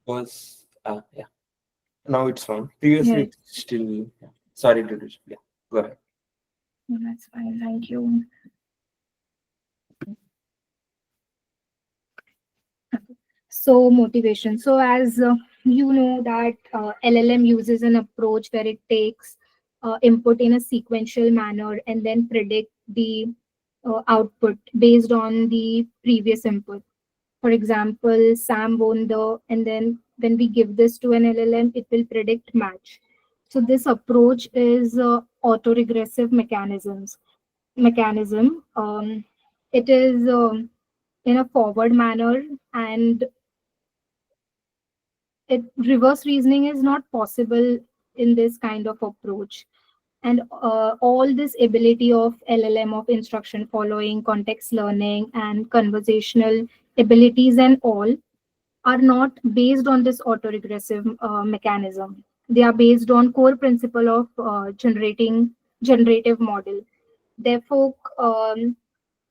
was yeah. Now it's fine. Previously, Yes, it's still. Yeah. Sorry to do. Yeah, go ahead. that's fine. Thank you. So motivation. So as you know that LLM uses an approach where it takes input in a sequential manner and then predict the output based on the previous input. For example, Sam won and then when we give this to an LLM, it will predict match. So this approach is autoregressive mechanism. It is in a forward manner, and reverse reasoning is not possible in this kind of approach. And all this ability of LLM of instruction following, context learning, and conversational abilities and all are not based on this autoregressive mechanism. They are based on core principle of generative model. Therefore,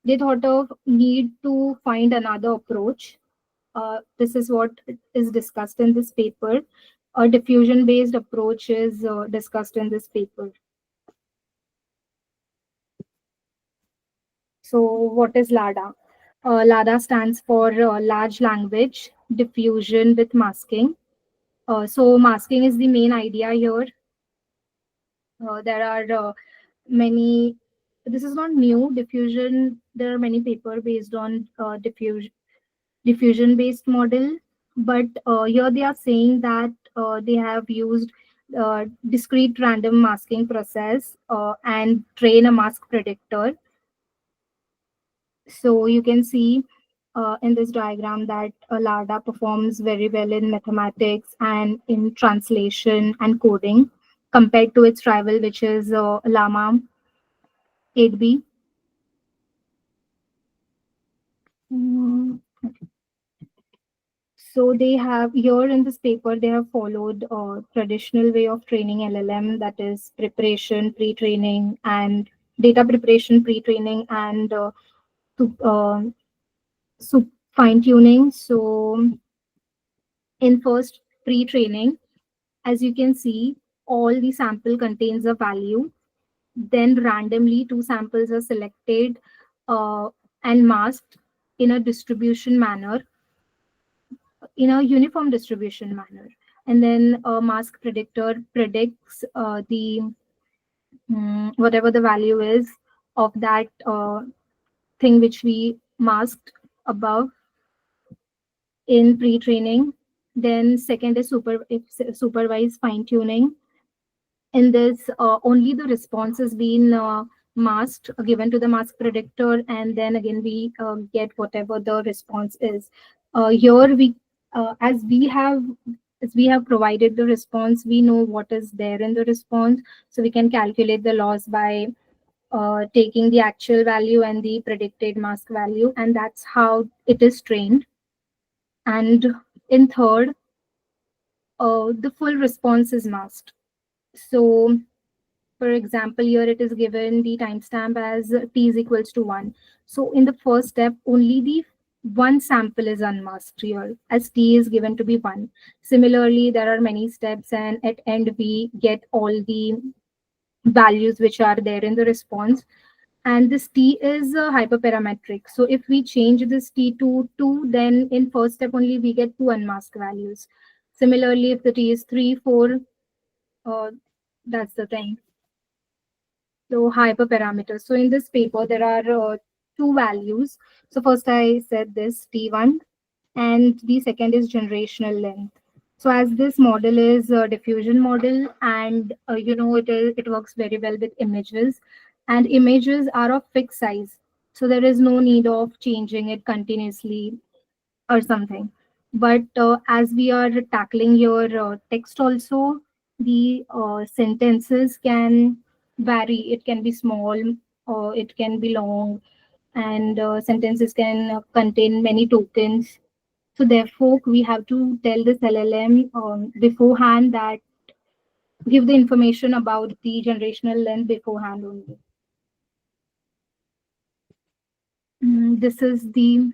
they thought of need to find another approach. This is what is discussed in this paper. A diffusion based approach is discussed in this paper. So what is LLaDA? LLaDA stands for large language diffusion with masking. So masking is the main idea here. There are many. This is not new diffusion. There are many papers based on diffusion based model, but here they are saying that they have used discrete random masking process and train a mask predictor. So you can see in this diagram that LLaDA performs very well in mathematics and in translation and coding compared to its rival, which is Llama 8B. Mm, So they have here in this paper, they have followed a traditional way of training LLM, that is preparation, pre-training, and data preparation, pre-training, and to, fine tuning. So in first pre-training, as you can see, all the sample contains a value. Then randomly two samples are selected and masked in a distribution manner, in a uniform distribution manner. And then a mask predictor predicts the whatever the value is of that thing which we masked above in pre-training. Then second is supervised fine-tuning. In this, only the response has been masked, given to the mask predictor, and then again we get whatever the response is. Here we, as we have provided the response, we know what is there in the response, so we can calculate the loss by taking the actual value and the predicted mask value, and that's how it is trained. And in third, the full response is masked. So for example, here it is given the timestamp as t is equals to 1. So in the first step, only the one sample is unmasked here, as t is given to be 1. Similarly, there are many steps, and at end we get all the values which are there in the response. And this t is hyperparametric. So if we change this t to 2, then in first step only we get 2 unmasked values. Similarly, if the t is 3, 4, uh, that's the thing. So hyperparameters. So in this paper, there are two values. So first I said this T1, and the second is generational length. So as this model is a diffusion model, and it works very well with images, and images are of fixed size. So there is no need of changing it continuously or something. But as we are tackling your text also, the sentences can vary. It can be small or it can be long, and sentences can contain many tokens. So therefore, we have to tell this LLM beforehand, that give the information about the generational length beforehand only. This is the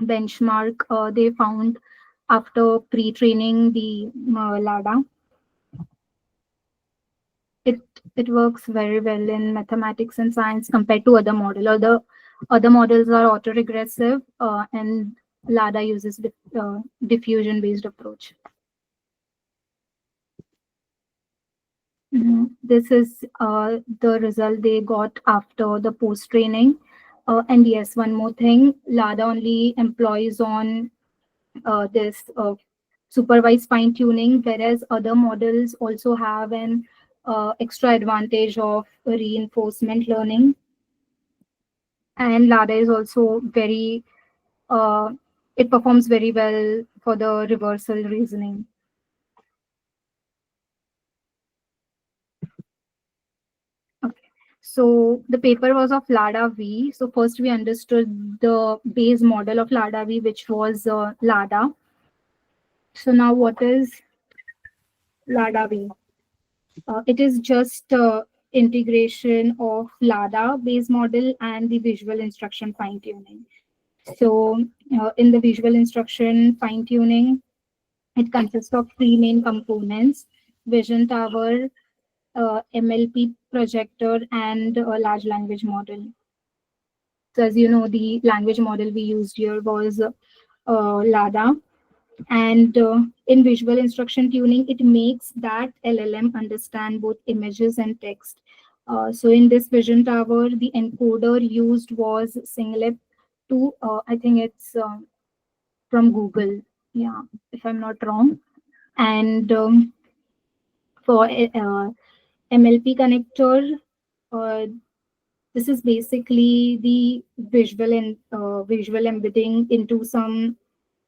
benchmark they found after pre-training the LLaDA. It works very well in mathematics and science compared to other model. Other models are autoregressive, and LLaDA uses diffusion based approach. This is the result they got after the post training. And yes, one more thing, LLaDA only employs on this supervised fine tuning, whereas other models also have an extra advantage of reinforcement learning. And LLaDA is also very, it performs very well for the reversal reasoning. Okay. So the paper was of LLaDA-V. So first we understood the base model of LLaDA-V, which was LLaDA. So now what is LLaDA-V? It is just integration of LLaDA base model and the visual instruction fine tuning. So in the visual instruction fine tuning, it consists of three main components: vision tower, MLP projector, and a large language model. So as you know, the language model we used here was LLaDA. And in visual instruction tuning, it makes that LLM understand both images and text. So in this vision tower, the encoder used was Singlep 2. I think it's from Google. Yeah, if I'm not wrong. And for MLP connector, uh, this is basically the visual embedding into some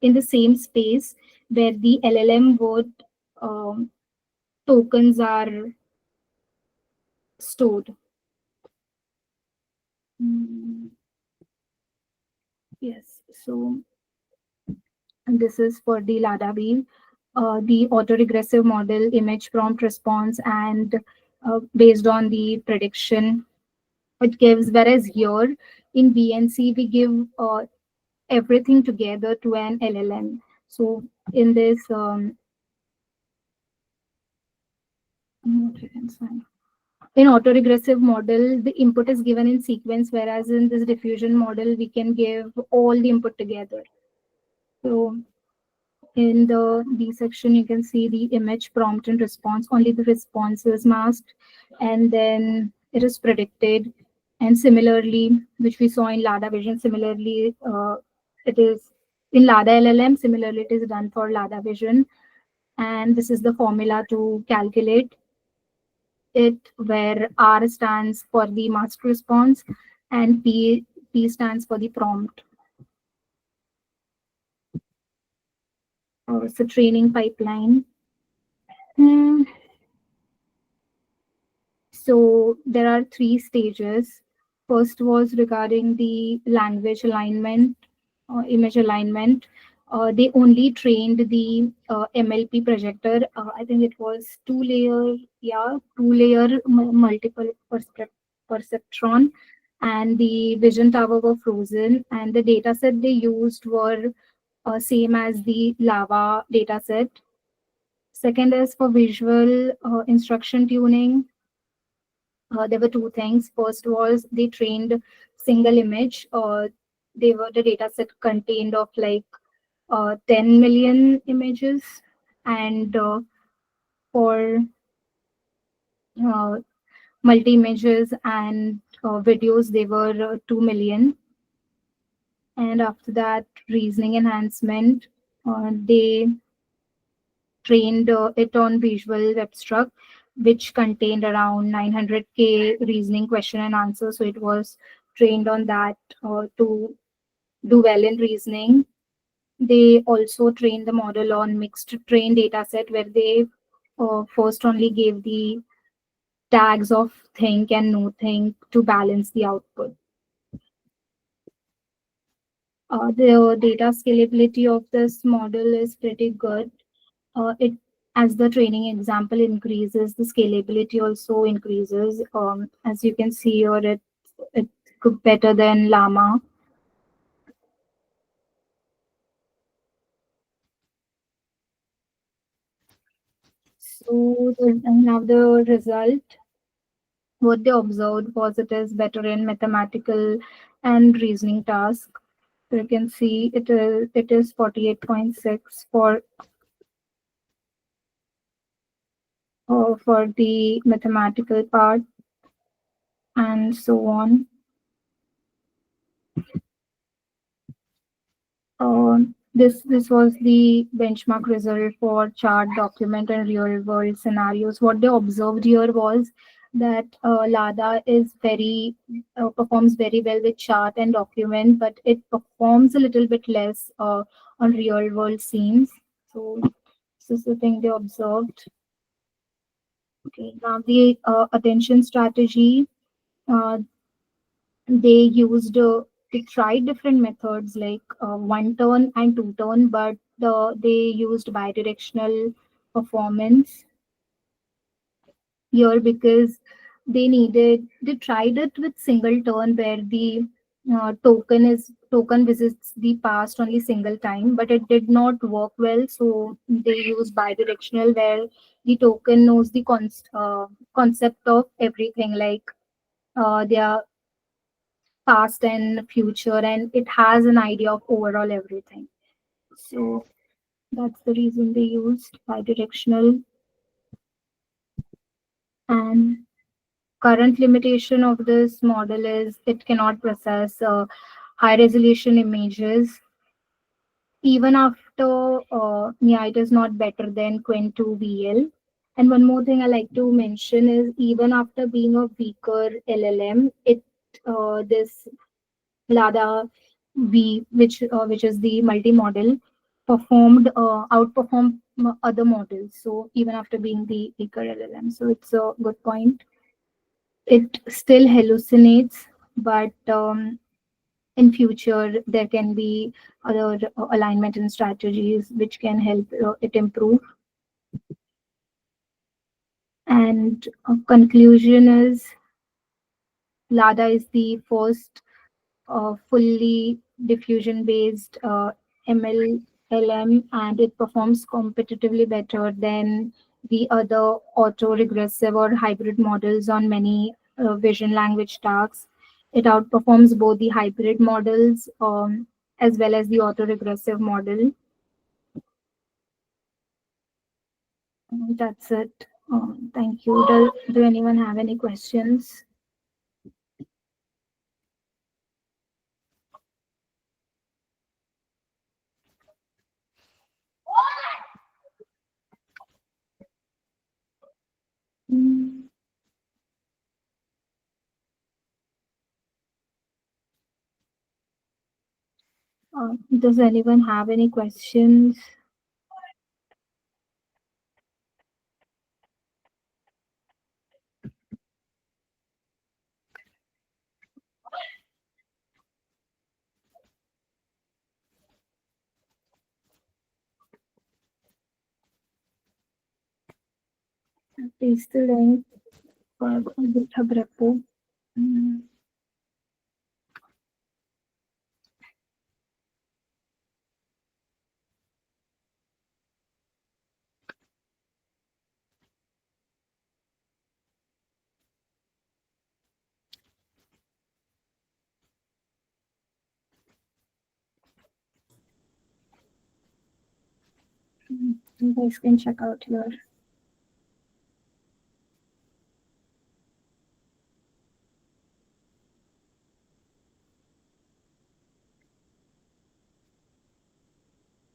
in the same space where the LLM word um, tokens are stored. Yes, so and this is for the LLaDA-V, the autoregressive model, image prompt response, and based on the prediction it gives. Whereas here in BNC, we give everything together to an LLM. So in this, in autoregressive model, the input is given in sequence, whereas in this diffusion model, we can give all the input together. So in the B section, you can see the image prompt and response. Only the response is masked, and then it is predicted. And similarly, which we saw in LLaDA vision, similarly, it is in LLaDA LLM, similarly, it is done for LLaDA vision. And this is the formula to calculate it, where R stands for the masked response and P stands for the prompt. So training pipeline. So there are three stages. First was regarding the language alignment, image alignment. They only trained the MLP projector. I think it was two-layer multiple perceptron, and the vision tower were frozen. And the data set they used were same as the LLaVA data set. Second is for visual instruction tuning. There were two things. First was they trained single image. The data set contained of like 10 million images, and for uh, multi images and videos, they were 2 million. And after that, reasoning enhancement, they trained it on visual abstract, which contained around 900K reasoning question and answer. So it was trained on that to do well in reasoning. They also trained the model on mixed train data set, where they first only gave the tags of think and no think to balance the output. The data scalability of this model is pretty good. It As the training example increases, the scalability also increases. As you can see here, it could better than Llama. So now the result, what they observed was it is better in mathematical and reasoning tasks. So you can see it is 48.6 for the mathematical part and so on. This was the benchmark result for chart, document, and real world scenarios. What they observed here was that LADA is very performs very well with chart and document, but it performs a little bit less on real world scenes. So this is the thing they observed. Okay, now the attention strategy. Uh, they used they tried different methods like one turn and two turn, but they used bidirectional performance here because they tried it with single turn where the token visits the past only single time, but it did not work well. So they used bidirectional where the token knows the concept of everything, like their past and future, and it has an idea of overall everything. So that's the reason they used bidirectional. And current limitation of this model is it cannot process high resolution images even after yeah, it is not better than Qwen2 VL. And one more thing I like to mention is even after being a weaker LLM, it this LLaDA-V, which is the multi-model, outperformed other models. So even after being the weaker LLM, so it's a good point. It still hallucinates, but in future there can be other alignment and strategies which can help it improve. And conclusion is LLaDA is the first fully diffusion based MLLM, and it performs competitively better than the other autoregressive or hybrid models on many vision language tasks. It outperforms both the hybrid models as well as the autoregressive model. That's it. Thank you. Do anyone have any questions? Mm, does anyone have any questions? Paste the link for GitHub repo. Mm, You guys can check out here.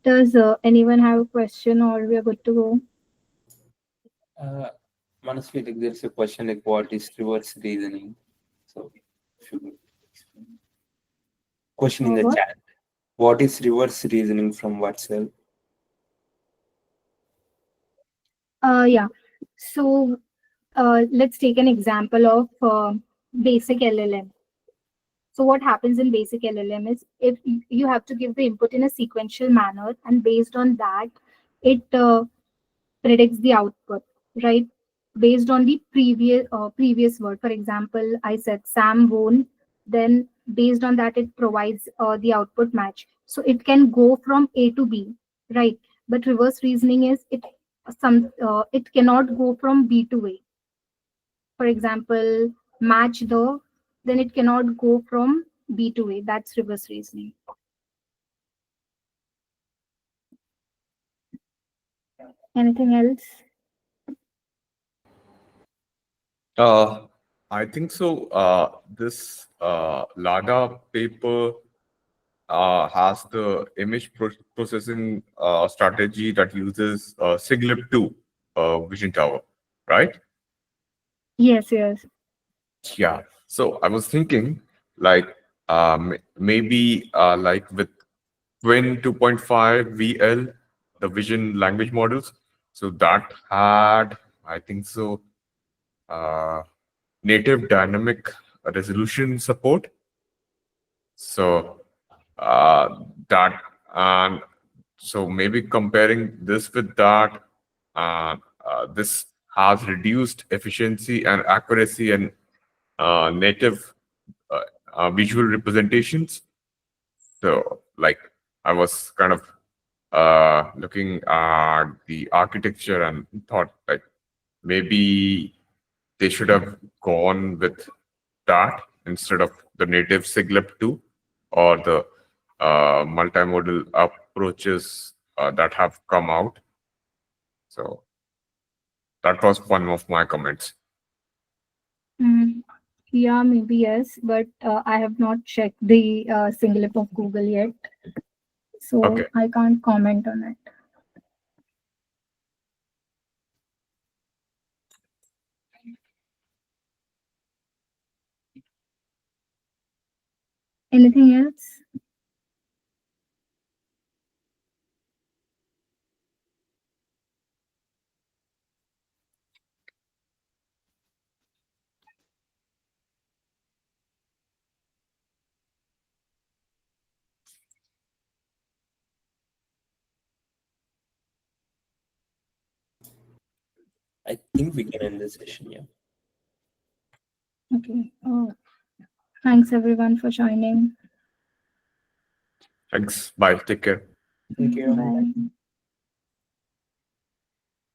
Does anyone have a question, or we are good to go? Honestly, like there's a question like what is reverse reasoning? So if you could explain. Question in the What? chat. What is reverse reasoning from WhatsApp? Yeah. So let's take an example of basic LLM. So what happens in basic LLM is if you have to give the input in a sequential manner, and based on that, it predicts the output, right? Based on the previous word. For example, I said Sam won. Then based on that, it provides the output match. So it can go from A to B, right? But reverse reasoning is it cannot go from B to A. For example, match the, then it cannot go from B to A. That's reverse reasoning. Anything else? I think so. This LLaDA paper has the image processing strategy that uses SIGLIP2 vision tower, right? Yes, yes. Yeah. So I was thinking, like, maybe like with Twin 2.5 VL, the vision language models. So that had, I think so, uh, native dynamic resolution support. So that and so maybe comparing this with that, this has reduced efficiency and accuracy and native uh, visual representations. So like I was kind of looking at the architecture and thought like maybe they should have gone with that instead of the native SIGLIP 2 or the multimodal approaches that have come out. So that was one of my comments. Mm, yeah, maybe yes, but I have not checked the singlip of Google yet, so Okay. I can't comment on it. Anything else? I think we can end the session. Yeah. Okay. Thanks everyone for joining. Thanks. Bye. Take care. Thank you. Bye.